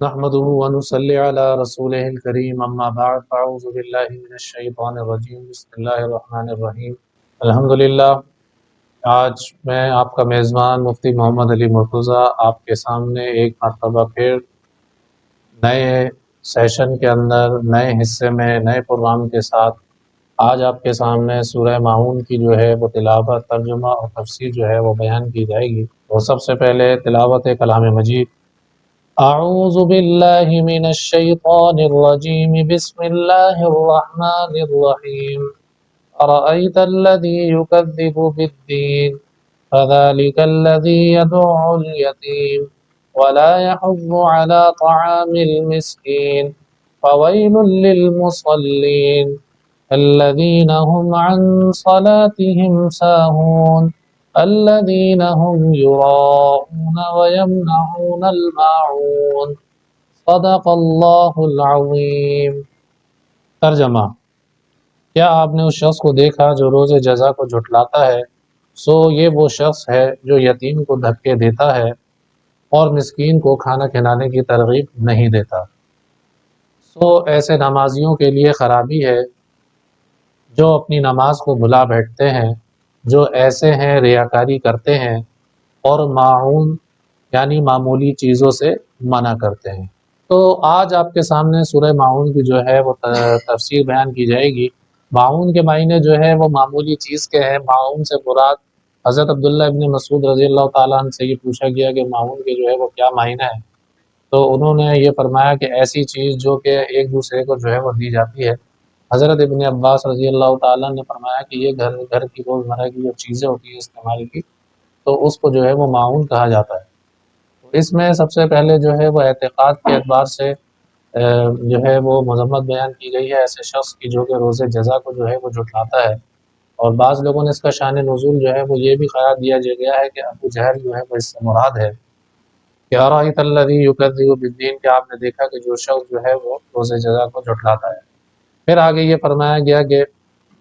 نحمده ونصلي على رسوله الكريم اما بعد فاعوذ باللہ من الشیطان الرجیم بسم اللہ الرحمن الرحیم الحمدللہ۔ آج میں آپ کا میزبان مفتی محمد علی مرتضیٰ آپ کے سامنے ایک مرتبہ پھر نئے سیشن کے اندر نئے حصے میں نئے پروگرام کے ساتھ آج آپ کے سامنے سورہ ماعون کی جو ہے وہ تلاوت، ترجمہ اور تفسیر جو ہے وہ بیان کی جائے گی۔ تو سب سے پہلے تلاوت کلام مجید۔ اعوذ باللہ من الشیطان الرجیم بسم اللہ الرحمن الرحیم ارأیت الذی یکذب بالدین فذلک الذی يدعو الیتیم ولا يحض على طعام المسکین فویل للمصلین الذین هم عن صلاتهم ساہون الذين هم يراءون ويمنعون الماعون صدق اللہ العظیم۔ ترجمہ: کیا آپ نے اس شخص کو دیکھا جو روز جزا کو جھٹلاتا ہے؟ سو یہ وہ شخص ہے جو یتیم کو دھکے دیتا ہے اور مسکین کو کھانا کھلانے کی ترغیب نہیں دیتا۔ سو ایسے نمازیوں کے لیے خرابی ہے جو اپنی نماز کو بھلا بیٹھتے ہیں، جو ایسے ہیں ریاکاری کرتے ہیں اور معون یعنی معمولی چیزوں سے منع کرتے ہیں۔ تو آج آپ کے سامنے سورہ ماعون کی جو ہے وہ تفسیر بیان کی جائے گی۔ معون کے معنی جو ہے وہ معمولی چیز کے ہیں۔ معون سے مراد حضرت عبداللہ ابن مسعود رضی اللہ تعالیٰ عنہ سے یہ پوچھا گیا کہ معون کے جو ہے وہ کیا معنی ہے، تو انہوں نے یہ فرمایا کہ ایسی چیز جو کہ ایک دوسرے کو جو ہے وہ دی جاتی ہے۔ حضرت ابن عباس رضی اللہ تعالیٰ نے فرمایا کہ یہ گھر کی روزمرہ کی جو چیزیں ہوتی ہیں استعمال کی، تو اس کو جو ہے وہ معون کہا جاتا ہے۔ اس میں سب سے پہلے جو ہے وہ اعتقاد کے اعتبار سے جو ہے وہ مذمت بیان کی گئی ہے ایسے شخص کی جو کہ روز جزا کو جو ہے وہ جھٹلاتا ہے۔ اور بعض لوگوں نے اس کا شان نزول جو ہے وہ یہ بھی قرار دیا گیا ہے کہ ابو جہل جو ہے وہ اس سے مراد ہے کہ ارأیت الذی یکذب بالدین، کہ آپ نے دیکھا کہ جو شخص جو ہے وہ روز جزا کو جھٹلاتا ہے۔ پھر آگے یہ فرمایا گیا کہ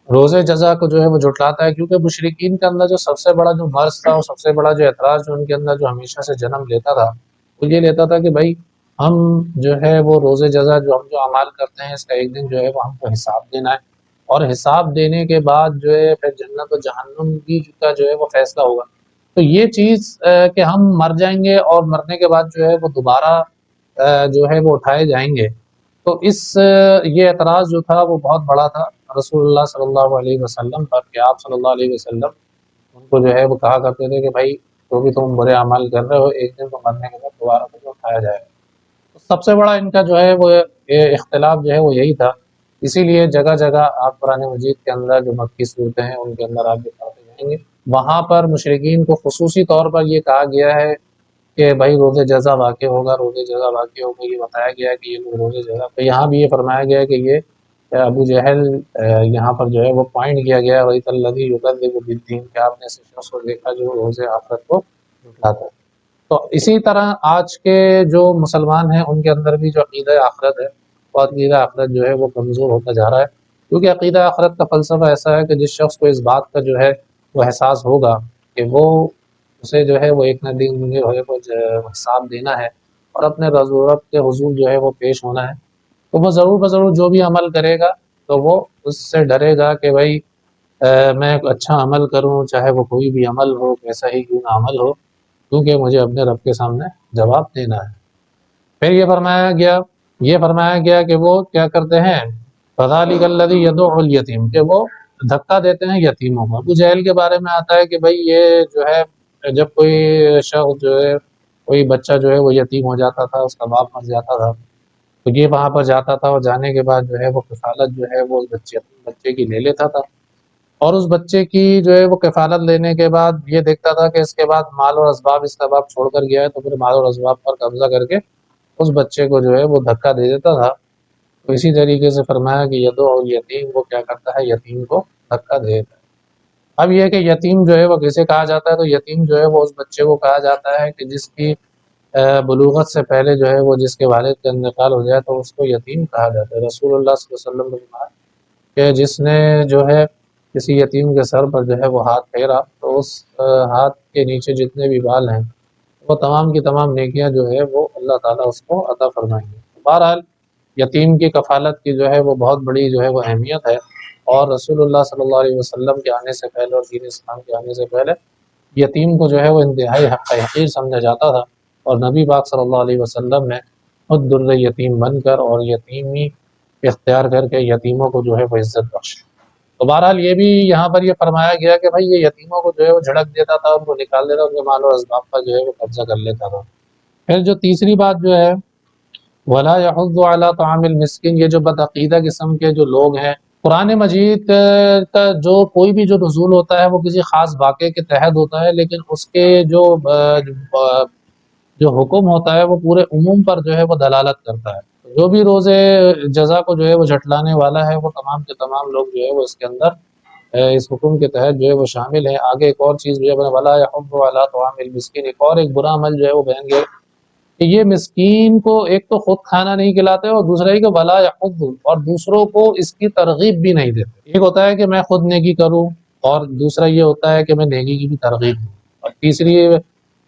روزے جزا کو جو ہے وہ جھٹلاتا ہے کیونکہ مشرکین کے اندر جو سب سے بڑا جو مرض تھا اور سب سے بڑا جو اعتراض جو ان کے اندر جو ہمیشہ سے جنم لیتا تھا وہ یہ لیتا تھا کہ بھائی ہم جو ہے وہ روزے جزا جو ہم جو اعمال کرتے ہیں اس کا ایک دن جو ہے وہ ہم کو حساب دینا ہے، اور حساب دینے کے بعد جو ہے پھر جنت و جہنم کی کا جو ہے وہ فیصلہ ہوگا۔ تو یہ چیز کہ ہم مر جائیں گے اور مرنے کے بعد جو ہے وہ دوبارہ جو ہے وہ اٹھائے جائیں گے، تو یہ اعتراض جو تھا وہ بہت بڑا تھا رسول اللہ صلی اللہ علیہ وسلم پر، کہ آپ صلی اللہ علیہ وسلم ان کو جو ہے وہ کہا کرتے تھے کہ بھائی جو بھی تم برے اعمال کر رہے ہو ایک دن تو مرنے کے بعد دوبارہ تمہیں اٹھایا جائے گا۔ تو سب سے بڑا ان کا جو ہے وہ اختلاف جو ہے وہ یہی تھا۔ اسی لیے جگہ جگہ آپ قرآن مجید کے اندر جو مکی صورتیں ہیں ان کے اندر آپ یہ پڑھتے جائیں گے، وہاں پر مشرکین کو خصوصی طور پر یہ کہا گیا ہے کہ بھائی روز جزا واقع ہوگا، روز جزا واقع ہوگا، یہ بتایا گیا ہے کہ یہ روز جزا۔ تو یہاں بھی یہ فرمایا گیا ہے کہ یہ ابو جہل یہاں پر جو ہے وہ پوائنٹ کیا گیا ہے وَإِذَا الَّذِي يُكَذِّبُ بِالدِّينِ، کہ آپ نے اس شخص کو دیکھا جو روز آخرت کو جھٹلاتا ہے۔ تو اسی طرح آج کے جو مسلمان ہیں ان کے اندر بھی جو عقیدہ آخرت ہے وہ عقیدہ آخرت جو ہے وہ کمزور ہوتا جا رہا ہے، کیونکہ عقیدہ آخرت کا فلسفہ ایسا ہے کہ جس شخص کو اس بات کا جو ہے وہ احساس ہوگا کہ وہ اسے جو ہے وہ ایک نہ دن جو ہے وہ حساب دینا ہے اور اپنے رب کے حضور جو ہے وہ پیش ہونا ہے، تو وہ ضرور بضرور جو بھی عمل کرے گا تو وہ اس سے ڈرے گا کہ بھائی میں ایک اچھا عمل کروں، چاہے وہ کوئی بھی عمل ہو، کیسا ہی کیوں نہ عمل ہو، کیونکہ مجھے اپنے رب کے سامنے جواب دینا ہے۔ پھر یہ فرمایا گیا کہ وہ کیا کرتے ہیں، فَذَلِكَ الَّذِي يَدُعُّ الْيَتِيمَ، کہ وہ دھکا دیتے ہیں یتیموں کو۔ ابو جہل کے بارے میں آتا ہے کہ بھائی یہ جو ہے جب کوئی شخص جو ہے کوئی بچہ جو ہے وہ یتیم ہو جاتا تھا، اس کا باپ مر جاتا تھا، تو یہ وہاں پر جاتا تھا اور جانے کے بعد جو ہے وہ کفالت جو ہے وہ بچے کی لے لیتا تھا، اور اس بچے کی جو ہے وہ کفالت لینے کے بعد یہ دیکھتا تھا کہ اس کے بعد مال اور اسباب اس کا باپ چھوڑ کر گیا ہے، تو پھر مال اور اسباب پر قبضہ کر کے اس بچے کو جو ہے وہ دھکا دے دیتا تھا۔ تو اسی طریقے سے فرمایا کہ یدعو الیتیم، وہ کیا کرتا ہے یتیم کو دھکا دے دیتا ہے۔ اب یہ کہ یتیم جو ہے وہ کیسے کہا جاتا ہے، تو یتیم جو ہے وہ اس بچے کو کہا جاتا ہے کہ جس کی بلوغت سے پہلے جو ہے وہ جس کے والد کا انتقال ہو جائے تو اس کو یتیم کہا جاتا ہے۔ رسول اللہ صلی اللہ علیہ وسلم نے فرمایا کہ جس نے جو ہے کسی یتیم کے سر پر جو ہے وہ ہاتھ پھیرا تو اس ہاتھ کے نیچے جتنے بھی بال ہیں وہ تمام کی تمام نیکیاں جو ہے وہ اللہ تعالیٰ اس کو عطا فرمائیں گے۔ بہرحال یتیم کی کفالت کی جو ہے وہ بہت بڑی جو ہے وہ اہمیت ہے، اور رسول اللہ صلی اللہ علیہ وسلم کے آنے سے پہلے اور دین اسلام کے آنے سے پہلے یتیم کو جو ہے وہ انتہائی حقیر سمجھا جاتا تھا، اور نبی پاک صلی اللہ علیہ وسلم نے خود در یتیم بن کر اور یتیمی اختیار کر کے یتیموں کو جو ہے وہ عزت بخشی۔ تو بہرحال یہ بھی یہاں پر یہ فرمایا گیا کہ بھائی یہ یتیموں کو جو ہے وہ جھڑک دیتا تھا، ان کو نکال دیتا، ان کے مال و اسباب کا جو ہے وہ قبضہ کر لیتا تھا۔ پھر جو تیسری بات جو ہے وَلَا يَحُضُّ عَلَىٰ طَعَامِ الْمِسْكِينِ، یہ جو بدعقیدہ قسم کے جو لوگ ہیں، قرآن مجید کا جو کوئی بھی جو نزول ہوتا ہے وہ کسی خاص واقعے کے تحت ہوتا ہے، لیکن اس کے جو حکم ہوتا ہے وہ پورے عموم پر جو ہے وہ دلالت کرتا ہے۔ جو بھی روزے جزا کو جو ہے وہ جھٹلانے والا ہے، وہ تمام کے تمام لوگ جو ہے وہ اس کے اندر اس حکم کے تحت جو ہے وہ شامل ہے۔ آگے ایک اور چیز بھی ہے وَلَا يَحُضُّ عَلَىٰ طَعَامِ الْمِسْكِينِ، ایک اور ایک برا عمل جو ہے وہ بیان کیا کہ یہ مسکین کو ایک تو خود کھانا نہیں کھلاتے، اور دوسرا یہ کہ وَلَا يَحُضُّ، اور دوسروں کو اس کی ترغیب بھی نہیں دیتے۔ ایک ہوتا ہے کہ میں خود نیکی کروں، اور دوسرا یہ ہوتا ہے کہ میں نیکی کی بھی ترغیب دوں، اور تیسری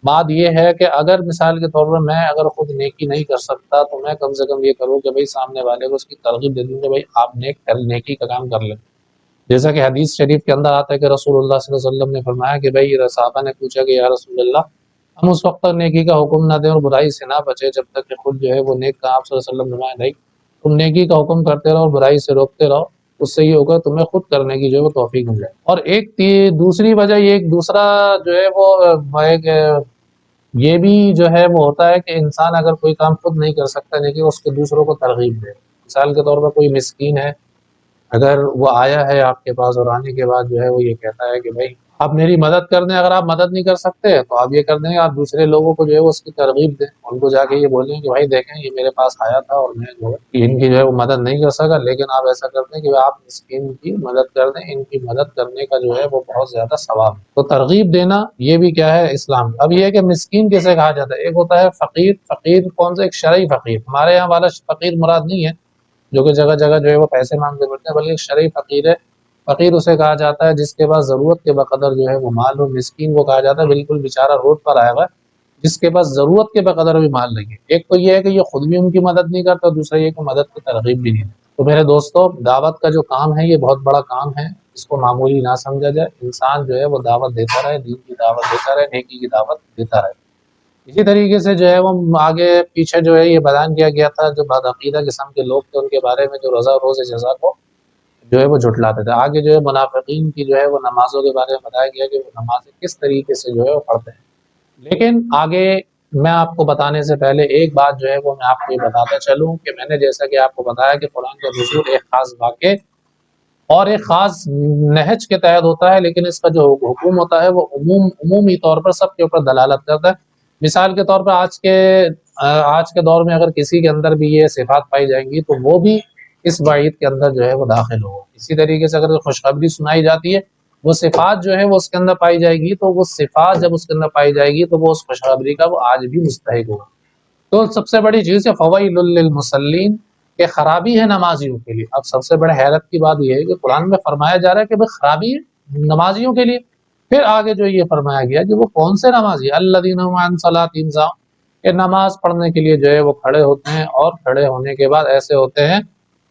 بات یہ ہے کہ اگر مثال کے طور پر میں اگر خود نیکی نہیں کر سکتا تو میں کم سے کم یہ کروں کہ بھائی سامنے والے کو اس کی ترغیب دے دوں کہ بھائی آپ نیکی کا کام کر لیں۔ جیسا کہ حدیث شریف کے اندر آتا ہے کہ رسول اللہ صلی اللہ علیہ وسلم نے فرمایا کہ بھائی صحابہ نے پوچھا کہ یا رسول اللہ، ہم اس وقت تک نیکی کا حکم نہ دیں اور برائی سے نہ بچے جب تک کہ خود جو ہے وہ نیک کا، آپ صلی اللہ علیہ وسلم نے نہیں، تم نیکی کا حکم کرتے رہو اور برائی سے روکتے رہو، اس سے یہ ہوگا تمہیں خود کرنے کی جو ہے وہ توفیق مل جائے۔ اور ایک دوسری وجہ یہ ایک دوسرا جو ہے وہ ایک یہ بھی جو ہے وہ ہوتا ہے کہ انسان اگر کوئی کام خود نہیں کر سکتا لیکن اس کے دوسروں کو ترغیب دے۔ مثال کے طور پر کوئی مسکین ہے، اگر وہ آیا ہے آپ کے پاس اور آنے کے بعد جو ہے وہ یہ کہتا ہے کہ بھائی آپ میری مدد کر دیں، اگر آپ مدد نہیں کر سکتے تو آپ یہ کر دیں آپ دوسرے لوگوں کو جو ہے وہ اس کی ترغیب دیں، ان کو جا کے یہ بولیں کہ بھائی دیکھیں یہ میرے پاس آیا تھا اور میں جو ہے ان کی جو ہے وہ مدد نہیں کر سکا، لیکن آپ ایسا کر دیں کہ آپ مسکین کی مدد کر دیں، ان کی مدد کرنے کا جو ہے وہ بہت زیادہ ثواب ہے۔ تو ترغیب دینا یہ بھی کیا ہے اسلام۔ اب یہ ہے کہ مسکین کیسے کہا جاتا ہے؟ ایک ہوتا ہے فقیر، فقیر کون سا؟ ایک شرعی فقیر، ہمارے یہاں والا فقیر مراد نہیں ہے جو کہ جگہ جگہ جو ہے وہ پیسے مانگتے پڑتے ہیں، بلکہ شرعی فقیر ہے۔ فقیر اسے کہا جاتا ہے جس کے پاس ضرورت کے بقدر جو ہے وہ مال ہو۔ مسکین کو کہا جاتا ہے بالکل بیچارہ روڈ پر آیا ہوا ہے جس کے پاس ضرورت کے بقدر بھی مال نہیں ہے۔ ایک تو یہ ہے کہ یہ خود بھی ان کی مدد نہیں کرتا، دوسرا یہ کہ مدد کی ترغیب بھی نہیں دیتا۔ تو میرے دوستو، دعوت کا جو کام ہے یہ بہت بڑا کام ہے، اس کو معمولی نہ سمجھا جائے۔ انسان جو ہے وہ دعوت دیتا رہے، دین کی دعوت دیتا رہے، نیکی کی دعوت دیتا رہے۔ اسی طریقے سے جو ہے وہ آگے پیچھے جو ہے یہ بیان کیا گیا تھا جو بدعقیدہ قسم کے لوگ تھے ان کے بارے میں جو روز جزا کو جو ہے وہ جھٹلاتے تھے۔ آگے جو ہے منافقین کی جو ہے وہ نمازوں کے بارے میں بتایا گیا کہ وہ نمازیں کس طریقے سے جو ہے وہ پڑھتے ہیں۔ لیکن آگے میں آپ کو بتانے سے پہلے ایک بات جو ہے وہ میں آپ کو یہ بتاتا چلوں کہ میں نے جیسا کہ آپ کو بتایا کہ قرآن کا نزول ایک خاص واقعے اور ایک خاص نہج کے تحت ہوتا ہے، لیکن اس کا جو حکم ہوتا ہے وہ عمومی طور پر سب کے اوپر دلالت کرتا ہے۔ مثال کے طور پر آج کے دور میں اگر کسی کے اندر بھی یہ صفات پائی جائیں گی تو وہ بھی اس وعید کے اندر جو ہے وہ داخل ہوگا۔ اسی طریقے سے اگر خوشخبری سنائی جاتی ہے، وہ صفات جو ہے وہ اس کے اندر پائی جائے گی، تو وہ صفات جب اس کے اندر پائی جائے گی تو وہ اس خوشخبری کا وہ آج بھی مستحق ہوگا۔ تو سب سے بڑی چیز ہے فویل للمصلین، کہ خرابی ہے نمازیوں کے لیے۔ اب سب سے بڑے حیرت کی بات یہ ہے کہ قرآن میں فرمایا جا رہا ہے کہ بھئی خرابی ہے نمازیوں کے لیے، پھر آگے جو یہ فرمایا گیا کہ وہ کون سے نمازی الذین هم عن صلاتهم ساہون، کہ نماز پڑھنے کے لیے جو ہے وہ کھڑے ہوتے ہیں اور کھڑے ہونے کے بعد ایسے ہوتے ہیں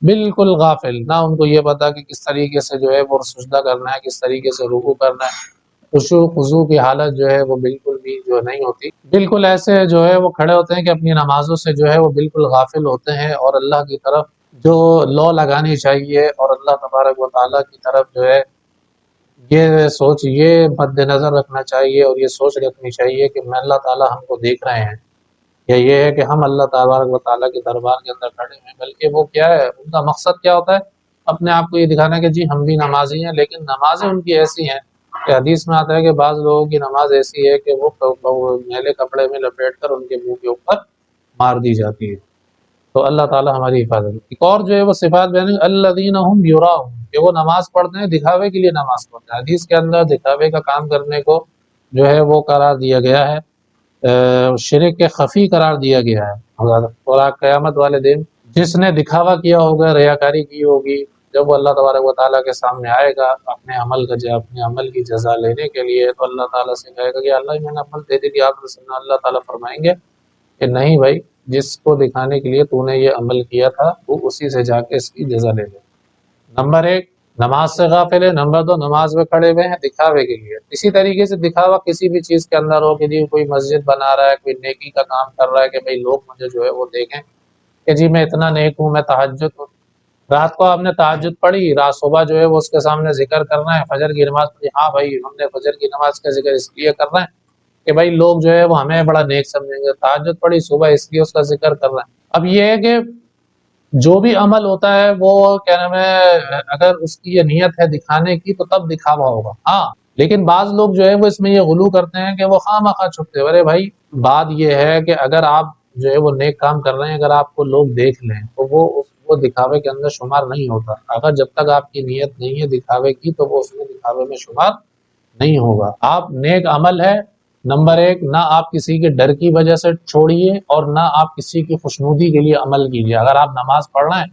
بالکل غافل، نہ ان کو یہ پتا کہ کس طریقے سے جو ہے وہ سجدہ کرنا ہے، کس طریقے سے رکوع کرنا ہے، خشوع خضوع کی حالت جو ہے وہ بالکل بھی جو نہیں ہوتی، بالکل ایسے جو ہے وہ کھڑے ہوتے ہیں کہ اپنی نمازوں سے جو ہے وہ بالکل غافل ہوتے ہیں، اور اللہ کی طرف جو لو لگانی چاہیے اور اللہ تبارک و تعالیٰ کی طرف جو ہے یہ سوچ یہ مد نظر رکھنا چاہیے اور یہ سوچ رکھنی چاہیے کہ میں اللہ تعالیٰ ہم کو دیکھ رہے ہیں، یا یہ ہے کہ ہم اللہ تبارک و تعالیٰ کے دربار کے اندر کھڑے ہیں، بلکہ وہ کیا ہے ان کا مقصد کیا ہوتا ہے اپنے آپ کو یہ دکھانا کہ جی ہم بھی نمازی ہیں، لیکن نمازیں ان کی ایسی ہیں کہ حدیث میں آتا ہے کہ بعض لوگوں کی نماز ایسی ہے کہ وہ میلے کپڑے میں لپیٹ کر ان کے منہ کے اوپر مار دی جاتی ہے۔ تو اللہ تعالیٰ ہماری حفاظت۔ ایک اور جو ہے وہ صفات بیان الذین هم یراؤن، کہ وہ نماز پڑھتے ہیں دکھاوے کے لیے نماز پڑھتے ہیں۔ حدیث کے اندر دکھاوے کا کام کرنے کو جو ہے وہ قرار دیا گیا ہے، شرک کے خفی قرار دیا گیا ہے، اور قیامت والے دن جس نے دکھاوا کیا ہوگا، ریاکاری کی ہوگی، جب وہ اللہ تبارک و تعالیٰ کے سامنے آئے گا اپنے عمل کی جزا لینے کے لیے، تو اللہ تعالیٰ سے کہے گا کہ اللہ میں نے عمل دے دیا، آپ رسول اللہ تعالیٰ فرمائیں گے کہ نہیں بھائی، جس کو دکھانے کے لیے تو نے یہ عمل کیا تھا تو اسی سے جا کے اس کی جزا لے لے۔ نمبر ایک، نماز سے غافل ہے۔ نمبر دو، نماز میں کھڑے ہوئے ہیں دکھاوے کے لیے۔ اسی طریقے سے دکھاوا کسی بھی چیز کے اندر ہو کہ جی کوئی مسجد بنا رہا ہے، کوئی نیکی کا کام کر رہا ہے کہ بھائی لوگ مجھے جو ہے وہ دیکھیں کہ جی میں اتنا نیک ہوں، میں تہجد ہوں۔ رات کو آپ نے تہجد پڑھی، رات صبح جو ہے وہ اس کے سامنے ذکر کرنا ہے، فجر کی نماز پڑھی، ہاں بھائی ہم نے فجر کی نماز کا ذکر اس لیے کر رہے ہیں کہ بھائی لوگ جو ہے وہ ہمیں بڑا نیک سمجھیں گے، تہجد پڑھی صبح اس لیے اس کا ذکر کر رہے ہیں۔ اب یہ ہے کہ جو بھی عمل ہوتا ہے وہ کیا نام ہے، اگر اس کی یہ نیت ہے دکھانے کی تو تب دکھاوا ہوگا۔ ہاں لیکن بعض لوگ جو ہے وہ اس میں یہ غلو کرتے ہیں کہ وہ خواہ مخواہ چھپتے ہیں۔ ارے بھائی بات یہ ہے کہ اگر آپ جو ہے وہ نیک کام کر رہے ہیں، اگر آپ کو لوگ دیکھ لیں تو وہ دکھاوے کے اندر شمار نہیں ہوتا۔ اگر جب تک آپ کی نیت نہیں ہے دکھاوے کی تو وہ اس میں دکھاوے میں شمار نہیں ہوگا۔ آپ نیک عمل ہے نمبر ایک، نہ آپ کسی کے ڈر کی وجہ سے چھوڑیے اور نہ آپ کسی کی خوشنودی کے لیے عمل کیجیے۔ اگر آپ نماز پڑھ رہے ہیں،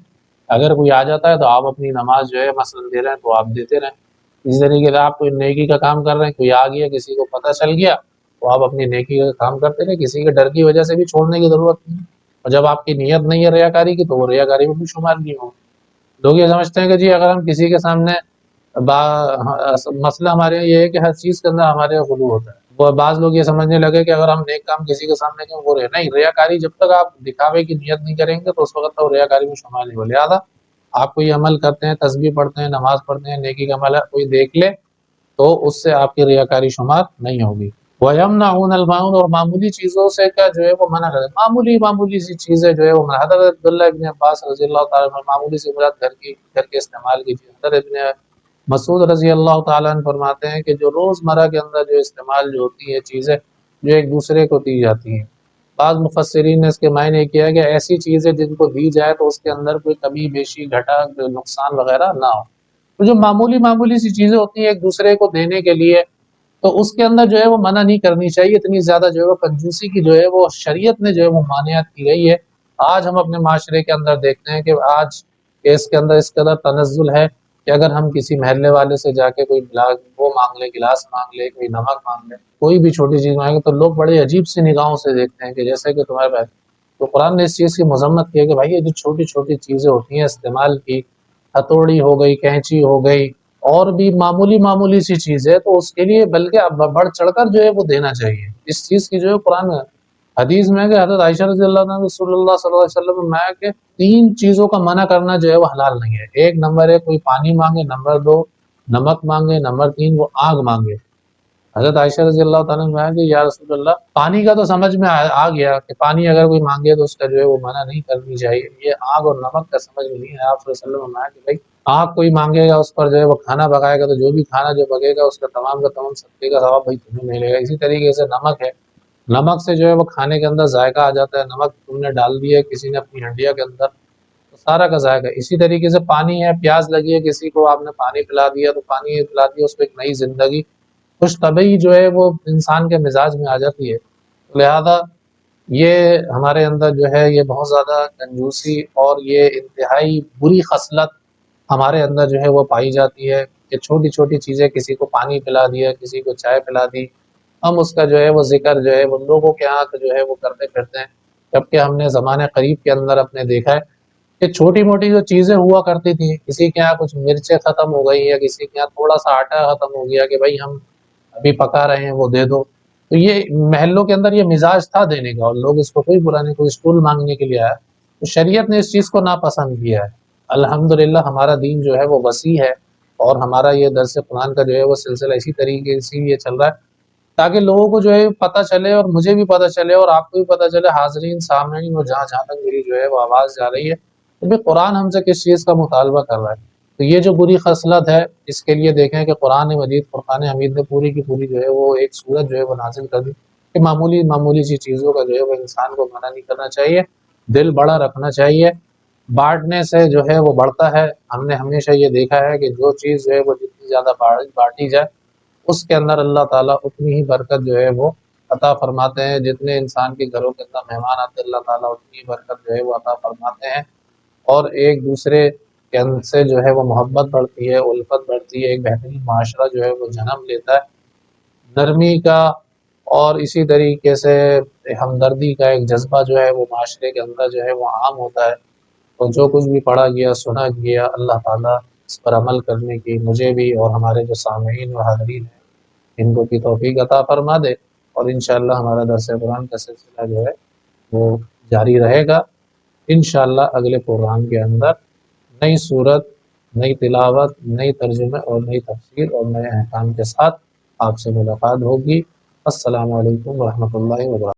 اگر کوئی آ جاتا ہے تو آپ اپنی نماز جو ہے مثلا دے رہے ہیں تو آپ دیتے رہیں۔ اسی طریقے سے آپ کوئی نیکی کا کام کر رہے ہیں، کوئی آ گیا کسی کو پتہ چل گیا تو آپ اپنی نیکی کا کام کرتے رہیں، کسی کے ڈر کی وجہ سے بھی چھوڑنے کی ضرورت نہیں۔ اور جب آپ کی نیت نہیں ہے ریاکاری کی تو وہ ریاکاری میں بھی شمار نہیں ہوگا۔ لوگ یہ سمجھتے ہیں کہ جی اگر ہم کسی کے سامنے مسئلہ ہمارے یہاں یہ ہے کہ ہر چیز کے اندر ہمارے یہاں غلو ہوتا ہے۔ وہ بعض لوگ یہ سمجھنے لگے کہ اگر ہم نیک کام کسی کے سامنے کریں وہ نہیں، ریاکاری جب تک آپ دکھاوے کی نیت نہیں کریں گے تو اس وقت وہ ریاکاری میں شمار نہیں ہو۔ لہٰذا آپ کوئی عمل کرتے ہیں، تسبیح پڑھتے ہیں، نماز پڑھتے ہیں، نیکی کا عمل ہے، کوئی دیکھ لے تو اس سے آپ کی ریاکاری شمار نہیں ہوگی۔ وَيَمْنَعُونَ الْمَاعُونَ، اور معمولی چیزوں سے کیا جو ہے وہ منع کرتے ہیں، معمولی سی چیزیں جو ہے وہ حضرت عبداللہ ابن عباس رضی اللہ تعالیٰ عنہ، معمولی سے مراد گھر کے استعمال کی چیز۔ حضرت ابن مسعود رضی اللہ تعالیٰ عنہ فرماتے ہیں کہ جو روزمرہ کے اندر جو استعمال جو ہوتی ہے چیزیں جو ایک دوسرے کو دی جاتی ہیں، بعض مفسرین نے اس کے معنی کیا کہ ایسی چیزیں جن کو دی جائے تو اس کے اندر کوئی کمی بیشی گھٹا نقصان وغیرہ نہ ہو۔ تو جو معمولی سی چیزیں ہوتی ہیں ایک دوسرے کو دینے کے لیے تو اس کے اندر جو ہے وہ منع نہیں کرنی چاہیے۔ اتنی زیادہ جو ہے وہ کنجوسی کی جو ہے وہ شریعت نے جو ہے وہ مانعت کی گئی ہے۔ آج ہم اپنے معاشرے کے اندر دیکھتے ہیں کہ آج اس کے اندر اس قدر تنزل ہے کہ اگر ہم کسی محلے والے سے جا کے کوئی وہ مانگ لیں، گلاس مانگ لیں، کوئی نمک مانگ لیں، کوئی بھی چھوٹی چیز مانگے تو لوگ بڑے عجیب سی نگاہوں سے دیکھتے ہیں کہ جیسے کہ تمہارے پاس۔ تو قرآن نے اس چیز کی مذمت کی ہے کہ بھائی یہ جو چھوٹی چھوٹی چیزیں ہوتی ہیں استعمال کی، ہتھوڑی ہو گئی، کینچی ہو گئی، اور بھی معمولی سی چیز ہے تو اس کے لیے بلکہ بڑھ چڑھ کر جو ہے وہ دینا چاہیے۔ اس چیز کی جو ہے قرآن حدیث میں کہ حضرت عائشہ رضی اللہ عنہ رسول اللہ صلی اللہ علیہ وسلم میں کہ 3 چیزوں کا منع کرنا جو ہے وہ حلال نہیں ہے۔ ایک نمبر ہے کوئی پانی مانگے، نمبر 2 نمک مانگے، نمبر 3 وہ آگ مانگے۔ حضرت عائشہ رضی اللہ تعالیٰ نے کہا کہ یا رسول اللہ، پانی کا تو سمجھ میں آ گیا کہ پانی اگر کوئی مانگے تو اس کا جو ہے وہ منع نہیں کرنی چاہیے، یہ آگ اور نمک کا سمجھ میں نہیں ہے۔ آپ صلی اللہ علیہ وسلم نے کہا کہ بھائی آگ کوئی مانگے گا اس پر جو ہے وہ کھانا پکائے گا تو جو بھی کھانا جو پکے گا اس کا تمام صدقے کا ثواب بھائی تمہیں ملے گا۔ اسی طریقے سے نمک ہے، نمک سے جو ہے وہ کھانے کے اندر ذائقہ آ جاتا ہے، نمک تم نے ڈال دیا کسی نے اپنی ہنڈیا کے اندر تو سارا کا ذائقہ۔ اسی طریقے سے پانی ہے، پیاس لگی ہے کسی کو، آپ نے پانی پلا دیا تو پانی پلا دیا، اس پہ ایک نئی زندگی خوش طبعی جو ہے وہ انسان کے مزاج میں آ جاتی ہے۔ لہذا یہ ہمارے اندر جو ہے یہ بہت زیادہ کنجوسی اور یہ انتہائی بری خصلت ہمارے اندر جو ہے وہ پائی جاتی ہے کہ چھوٹی چھوٹی چیزیں، کسی کو پانی پلا دیا، کسی کو چائے پلا دی، ہم اس کا جو ہے وہ ذکر جو ہے وہ لوگوں کے ہاتھ جو ہے وہ کرتے پھرتے ہیں، جبکہ ہم نے زمانے قریب کے اندر اپنے دیکھا ہے کہ چھوٹی موٹی جو چیزیں ہوا کرتی تھیں، کسی کے یہاں کچھ مرچیں ختم ہو گئی یا کسی کے یہاں تھوڑا سا آٹا ختم ہو گیا کہ بھائی ہم ابھی پکا رہے ہیں وہ دے دو، تو یہ محلوں کے اندر یہ مزاج تھا دینے کا اور لوگ اس کو کوئی برا نہیں، کوئی اسٹول مانگنے کے لیے آیا تو شریعت نے اس چیز کو ناپسند کیا ہے۔ الحمدللہ ہمارا دین جو ہے وہ وسیع ہے اور ہمارا یہ درس قرآن کا جو ہے وہ سلسلہ اسی طریقے سے یہ چل رہا ہے تاکہ لوگوں کو جو ہے پتہ چلے اور مجھے بھی پتہ چلے اور آپ کو بھی پتہ چلے، حاضرین سامعین، اور جہاں جہاں تک میری جو ہے وہ آواز جا رہی ہے تو بھی قرآن ہم سے کس چیز کا مطالبہ کر رہا ہے۔ تو یہ جو بری خصلت ہے اس کے لیے دیکھیں کہ قرآن مجید فرقان حمید نے پوری کی پوری جو ہے وہ ایک صورت جو ہے وہ نازل کر دی کہ معمولی سی چیزوں کا جو ہے وہ انسان کو منع نہیں کرنا چاہیے، دل بڑا رکھنا چاہیے۔ بانٹنے سے جو ہے وہ بڑھتا ہے۔ ہم نے ہمیشہ یہ دیکھا ہے کہ جو چیز جو ہے وہ جتنی زیادہ بانٹی جائے اس کے اندر اللہ تعالیٰ اتنی ہی برکت جو ہے وہ عطا فرماتے ہیں۔ جتنے انسان کے گھروں کے اندر مہمان آتے ہیں اللہ تعالیٰ اتنی ہی برکت جو ہے وہ عطا فرماتے ہیں۔ اور ایک دوسرے کے اندر سے جو ہے وہ محبت بڑھتی ہے، الفت بڑھتی ہے، ایک بہترین معاشرہ جو ہے وہ جنم لیتا ہے، نرمی کا اور اسی طریقے سے ہمدردی کا ایک جذبہ جو ہے وہ معاشرے کے اندر جو ہے وہ عام ہوتا ہے۔ تو جو کچھ بھی پڑھا گیا سنا گیا، اللہ تعالیٰ اس پر عمل کرنے کی مجھے بھی اور ہمارے جو سامعین و حاضرین ہیں ان کو کی توفیق عطا فرما دے، اور انشاءاللہ ہمارا درس قرآن کا سلسلہ جو ہے وہ جاری رہے گا۔ انشاءاللہ اگلے پروگرام کے اندر نئی صورت، نئی تلاوت، نئی ترجمے اور نئی تفسیر اور نئے احکام کے ساتھ آپ سے ملاقات ہوگی۔ السلام علیکم ورحمۃ اللہ وبرکاتہ۔